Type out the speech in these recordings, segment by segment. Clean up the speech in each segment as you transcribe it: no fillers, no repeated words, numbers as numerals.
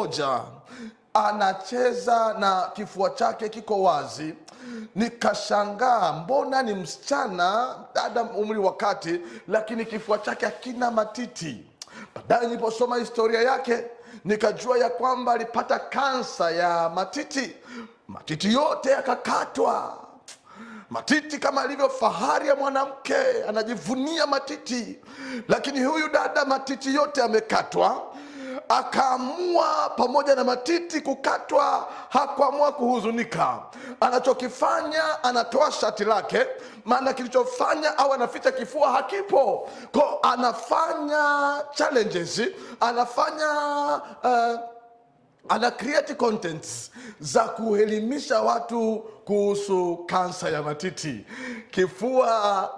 mmoja anacheza na kifua chake kiko wazi. Nikashangaa, mbona ni msichana, dada umri wa kati, lakini kifua chake hakina matiti. Baadaye niliposoma historia yake nikajua ya kwamba alipata kansa ya matiti. Matiti yote yakakatwa. Matiti kama alivyo fahari ya mwanamke, anajivunia matiti, lakini huyu dada matiti yote amekatwa. Akaamua pamoja na matiti kukatwa, hakuamua kuhuzunika. Anachokifanya, anatoa shati lake, maana kilichofanya au anaficha kifua hakipo. Kwa anafanya challenges, ana create contents za kuelimisha watu kuhusu kansa ya matiti. Kifua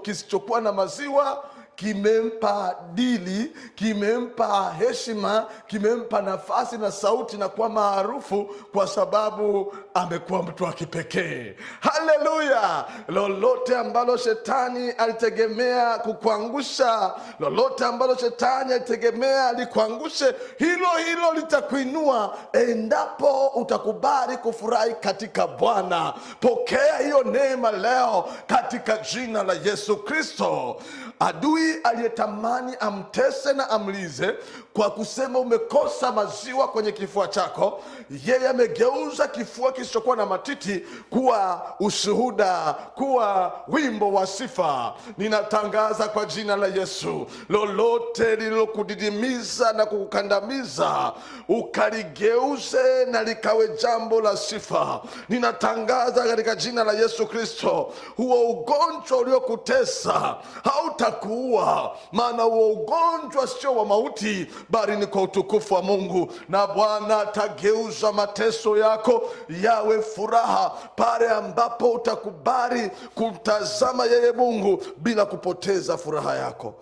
kisichokuwa na maziwa kimempa dili, kimempa heshima, kimempa nafasi na sauti na kuwa maarufu kwa sababu amekuwa mtu wa kipekee. Haleluya! Lolote ambalo shetani alitegemea kukuangusha, lolote ambalo shetani alitegemea likuangushe, hilo hilo litakuinua endapo utakubali kufurahi katika Bwana. Pokea hiyo neema leo katika jina la Yesu Kristo. Adui aliyetamani amtese na amlize kwa kusema umekosa maziwa kwenye kifua chako, yeye amegeuza kifua kisichokuwa na matiti kuwa ushuhuda, kuwa wimbo wa sifa. Ninatangaza kwa jina la Yesu, lolote lililokudidimiza na kukukandamiza, ukaligeuze na likawe jambo la sifa. Ninatangaza katika jina la Yesu Kristo, huo ugonjwa uliokutesa hautakuua, maana huo ugonjwa sio wa mauti, bali ni kwa utukufu wa Mungu. Na Bwana atageuza mateso yako yawe furaha pale ambapo utakubali kumtazama yeye Mungu bila kupoteza furaha yako.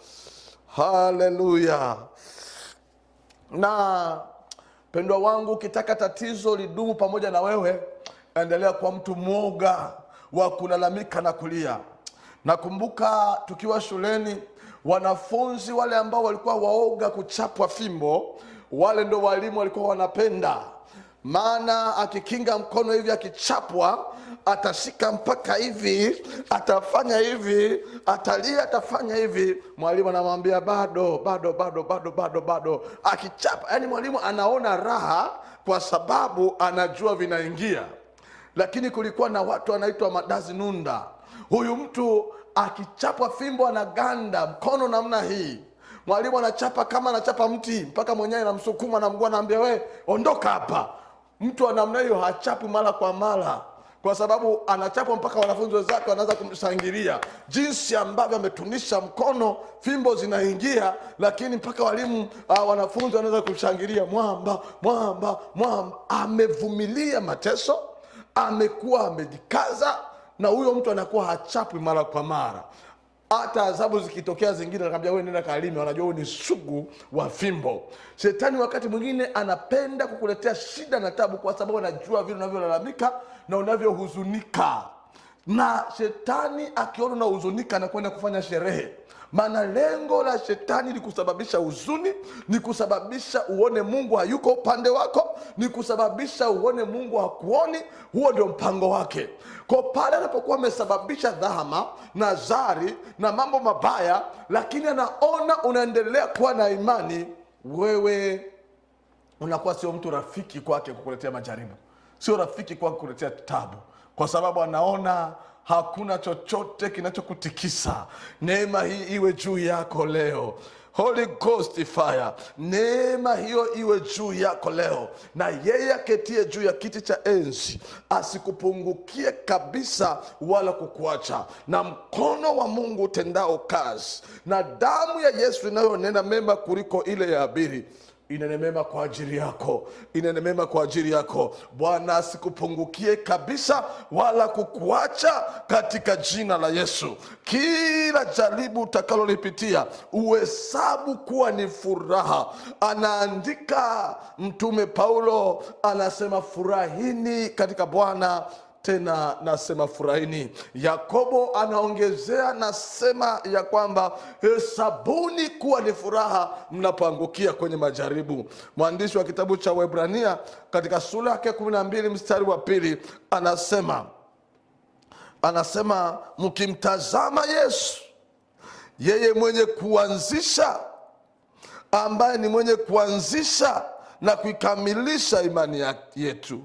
Haleluya! Na pendwa wangu, ukitaka tatizo lidumu pamoja na wewe, endelea kuwa mtu mwoga wa kulalamika na kulia. Nakumbuka tukiwa shuleni, wanafunzi wale ambao walikuwa waoga kuchapwa fimbo, wale ndo walimu walikuwa wanapenda. Maana akikinga mkono hivi, akichapwa atashika mpaka hivi, atafanya hivi, atalia, atafanya hivi, mwalimu anamwambia bado. Akichapa, yani mwalimu anaona raha kwa sababu anajua vinaingia. Lakini kulikuwa na watu wanaitwa madazi nunda. Huyu mtu akichapwa fimbo anaganda mkono namna hii. Mwalimu anachapa kama anachapa mti, mpaka mwenyewe anamsukuma na mguu, anaambia we ondoka hapa. Mtu wa namna hiyo hachapi mara kwa mara, kwa sababu anachapwa mpaka wanafunzi wenzake wanaanza kumshangilia jinsi ambavyo ametunisha mkono, fimbo zinaingia, lakini mpaka walimu wanafunzi wanaanza kumshangilia. Mwamba. Amevumilia mateso, amekuwa amejikaza, na huyo mtu anakuwa hachapwi mara kwa mara. Hata adhabu zikitokea zingine, anakuambia wewe nenda kalime, wanajua wewe ni sugu wa fimbo. Shetani wakati mwingine anapenda kukuletea shida na tabu kwa sababu anajua vile unavyolalamika na unavyohuzunika. Na shetani akiona unahuzunika anakwenda kufanya sherehe. Maana lengo la shetani ni kusababisha huzuni, ni kusababisha uone Mungu hayuko upande wako, ni kusababisha uone Mungu hakuoni. Huo ndio mpango wake. Kwa pale anapokuwa amesababisha dhahama na zari na mambo mabaya, lakini anaona unaendelea kuwa na imani, wewe unakuwa sio mtu rafiki kwake kukuletea majaribu, sio rafiki kwake kukuletea tabu, kwa sababu anaona hakuna chochote kinachokutikisa. Neema hii iwe juu yako leo. Holy Ghost fire, neema hiyo iwe juu yako leo. Na yeye aketie juu ya kiti cha enzi asikupungukie kabisa wala kukuacha. Na mkono wa Mungu utendao kazi, na damu ya Yesu inayonena mema kuliko ile ya Habili, inene kwa ajili yako, inene kwa ajili yako. Bwana asikupungukie kabisa wala kukuacha katika jina la Yesu. Kila jaribu utakalolipitia uhesabu kuwa ni furaha. Anaandika Mtume Paulo, anasema furahini katika Bwana tena nasema furahini. Yakobo anaongezea nasema ya kwamba hesabuni kuwa ni furaha mnapoangukia kwenye majaribu. Mwandishi wa kitabu cha Waebrania katika sura yake 12 mstari wa 2 anasema mkimtazama Yesu, yeye mwenye kuanzisha, ambaye ni mwenye kuanzisha na kuikamilisha imani yetu,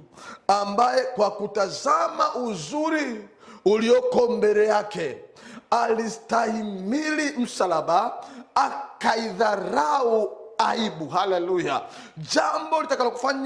ambaye kwa kutazama uzuri ulioko mbele yake alistahimili msalaba, akaidharau aibu. Haleluya! Jambo litakalokufanya